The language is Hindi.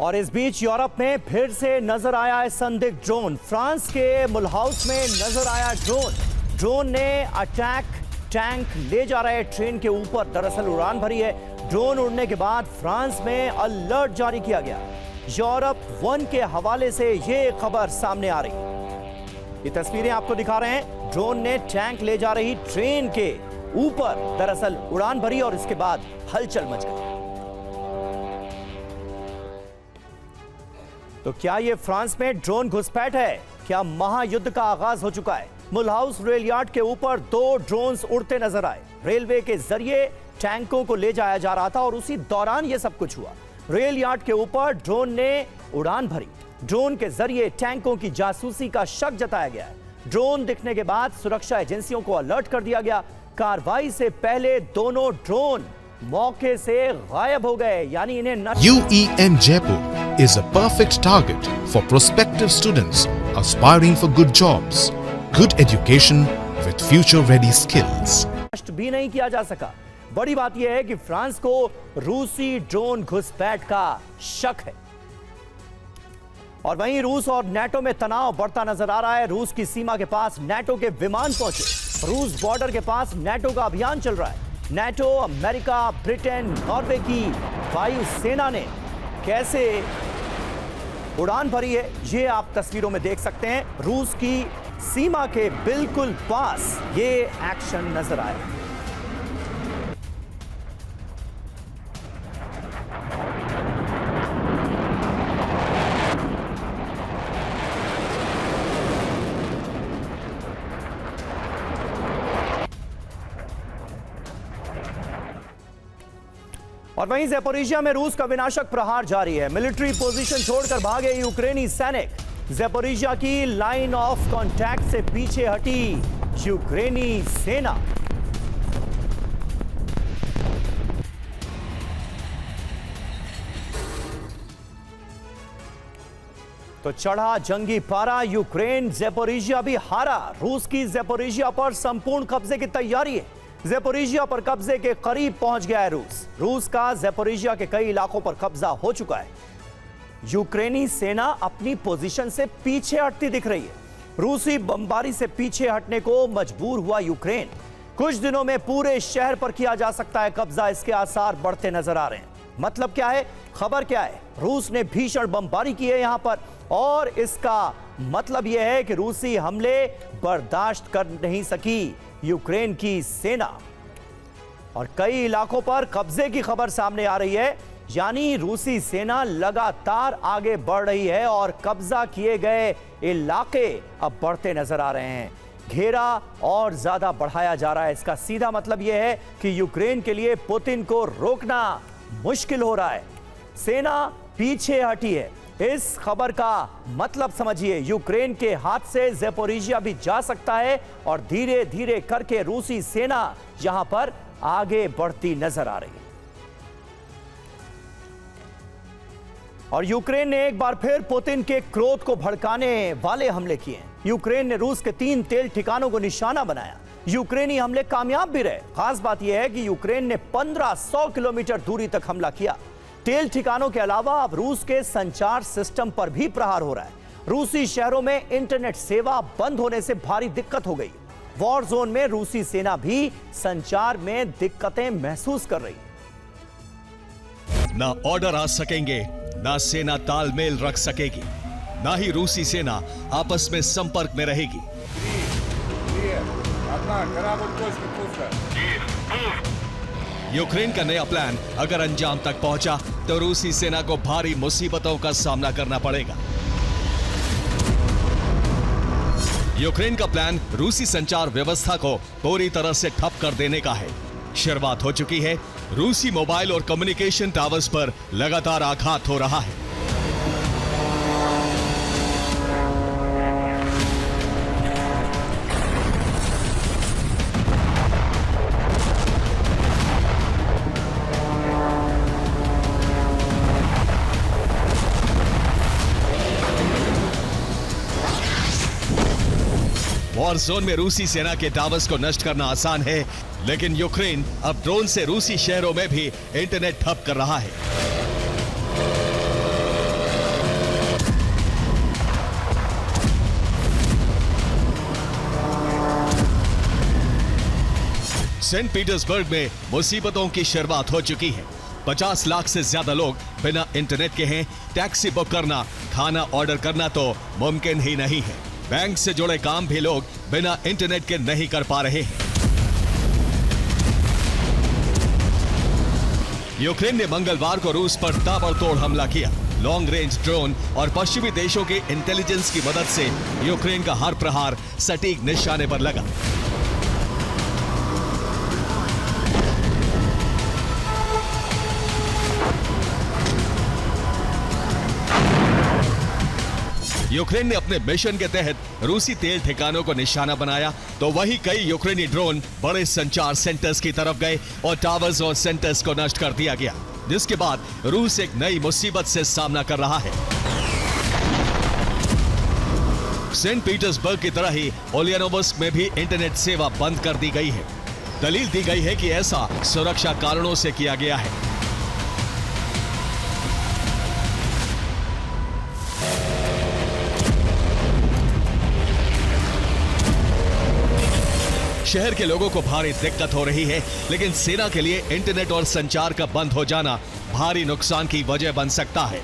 और इस बीच यूरोप में फिर से नजर आया है संदिग्ध ड्रोन। फ्रांस के मुल्हाउस में नजर आया ड्रोन ने अटैक टैंक ले जा रहे ट्रेन के ऊपर दरअसल उड़ान भरी है। ड्रोन उड़ने के बाद फ्रांस में अलर्ट जारी किया गया। यूरोप वन के हवाले से ये खबर सामने आ रही है। ये तस्वीरें आपको दिखा रहे हैं। ड्रोन ने टैंक ले जा रही ट्रेन के ऊपर दरअसल उड़ान भरी और इसके बाद हलचल मच गई। तो क्या ये फ्रांस में ड्रोन घुसपैठ है? क्या महायुद्ध का आगाज हो चुका है? मुल्हाउस रेल यार्ड के ऊपर 2 ड्रोन्स उड़ते नजर आए। रेलवे के जरिए टैंकों को ले जाया जा रहा था और उसी दौरान ये सब कुछ हुआ। रेल यार्ड के ऊपर ड्रोन ने उड़ान भरी। ड्रोन के जरिए टैंकों की जासूसी का शक जताया गया है। ड्रोन दिखने के बाद सुरक्षा एजेंसियों को अलर्ट कर दिया गया। कार्रवाई से पहले दोनों ड्रोन मौके से गायब हो गए, यानी इन्हें UEM Jaipur is a perfect target for prospective students aspiring for good jobs, good education with future-ready skills. नष्ट भी नहीं किया जा सका। बड़ी बात यह है कि फ्रांस को रूसी ड्रोन घुसपैठ का शक है। और वहीं रूस और नाटो में तनाव बढ़ता नजर आ रहा है। रूस की सीमा के पास नाटो के विमान पहुंचे। रूस बॉर्डर के पास नाटो का अभियान चल रहा है। नाटो, अमेरिका, ब्रिटेन, नॉर्वे की वायु सेना ने कैसे उड़ान भरी है, ये आप तस्वीरों में देख सकते हैं। रूस की सीमा के बिल्कुल पास ये एक्शन नजर आया। और वहीं ज़ैपोरिजिया में रूस का विनाशक प्रहार जारी है। मिलिट्री पोजीशन छोड़कर भागे यूक्रेनी सैनिक। ज़ैपोरिजिया की लाइन ऑफ कांटेक्ट से पीछे हटी यूक्रेनी सेना। तो चढ़ा जंगी पारा। यूक्रेन ज़ैपोरिजिया भी हारा। रूस की ज़ैपोरिजिया पर संपूर्ण कब्जे की तैयारी है। ज़ैपोरिजिया पर कब्जे के करीब पहुंच गया है रूस का ज़ैपोरिजिया के कई इलाकों पर कब्जा हो चुका है। यूक्रेनी सेना अपनी पोजीशन से पीछे हटती दिख रही है। रूसी बमबारी से पीछे हटने को मजबूर हुआ यूक्रेन। कुछ दिनों में पूरे शहर पर किया जा सकता है कब्जा। इसके आसार बढ़ते नजर आ रहे हैं। मतलब क्या है, खबर क्या है? रूस ने भीषण बमबारी की है यहां पर, और इसका मतलब यह है कि रूसी हमले बर्दाश्त कर नहीं सकी यूक्रेन की सेना। और कई इलाकों पर कब्जे की खबर सामने आ रही है, यानी रूसी सेना लगातार आगे बढ़ रही है और कब्जा किए गए इलाके अब बढ़ते नजर आ रहे हैं। घेरा और ज्यादा बढ़ाया जा रहा है। इसका सीधा मतलब यह है कि यूक्रेन के लिए पुतिन को रोकना मुश्किल हो रहा है। सेना पीछे हटी है। इस खबर का मतलब समझिए, यूक्रेन के हाथ से ज़ैपोरिजिया भी जा सकता है और धीरे धीरे करके रूसी सेना यहां पर आगे बढ़ती नजर आ रही है। और यूक्रेन ने एक बार फिर पुतिन के क्रोध को भड़काने वाले हमले किए हैं। यूक्रेन ने रूस के 3 तेल ठिकानों को निशाना बनाया। यूक्रेनी हमले कामयाब भी रहे। खास बात यह है कि यूक्रेन ने 1500 किलोमीटर दूरी तक हमला किया। तेल ठिकानों के अलावा अब रूस के संचार सिस्टम पर भी प्रहार हो रहा है। रूसी शहरों में इंटरनेट सेवा बंद होने से भारी दिक्कत हो गई। वॉर जोन में रूसी सेना भी संचार में दिक्कतें महसूस कर रही। ना ऑर्डर आ सकेंगे, ना सेना तालमेल रख सकेगी, ना ही रूसी सेना आपस में संपर्क में रहेगी। यूक्रेन का नया प्लान अगर अंजाम तक पहुंचा तो रूसी सेना को भारी मुसीबतों का सामना करना पड़ेगा। यूक्रेन का प्लान रूसी संचार व्यवस्था को पूरी तरह से ठप कर देने का है। शुरुआत हो चुकी है। रूसी मोबाइल और कम्युनिकेशन टावर्स पर लगातार आघात हो रहा है। वॉर जोन में रूसी सेना के टावर्स को नष्ट करना आसान है, लेकिन यूक्रेन अब ड्रोन से रूसी शहरों में भी इंटरनेट ठप कर रहा है। सेंट पीटर्सबर्ग में मुसीबतों की शुरुआत हो चुकी है। 50 लाख से ज्यादा लोग बिना इंटरनेट के हैं। टैक्सी बुक करना, खाना ऑर्डर करना तो मुमकिन ही नहीं है। बैंक से जुड़े काम भी लोग बिना इंटरनेट के नहीं कर पा रहे हैं। यूक्रेन ने मंगलवार को रूस पर ताबड़तोड़ हमला किया। लॉन्ग रेंज ड्रोन और पश्चिमी देशों के इंटेलिजेंस की मदद से यूक्रेन का हर प्रहार सटीक निशाने पर लगा। यूक्रेन ने अपने मिशन के तहत रूसी तेल ठिकानों को निशाना बनाया तो वहीं कई यूक्रेनी ड्रोन बड़े संचार सेंटर्स की तरफ गए और टावर्स और सेंटर्स को नष्ट कर दिया गया, जिसके बाद रूस एक नई मुसीबत से सामना कर रहा है। सेंट पीटर्सबर्ग की तरह ही उलियानोवस्क में भी इंटरनेट सेवा बंद कर दी गई है। दलील दी गई है कि ऐसा सुरक्षा कारणों से किया गया है। शहर के लोगों को भारी दिक्कत हो रही है, लेकिन सेना के लिए इंटरनेट और संचार का बंद हो जाना भारी नुकसान की वजह बन सकता है।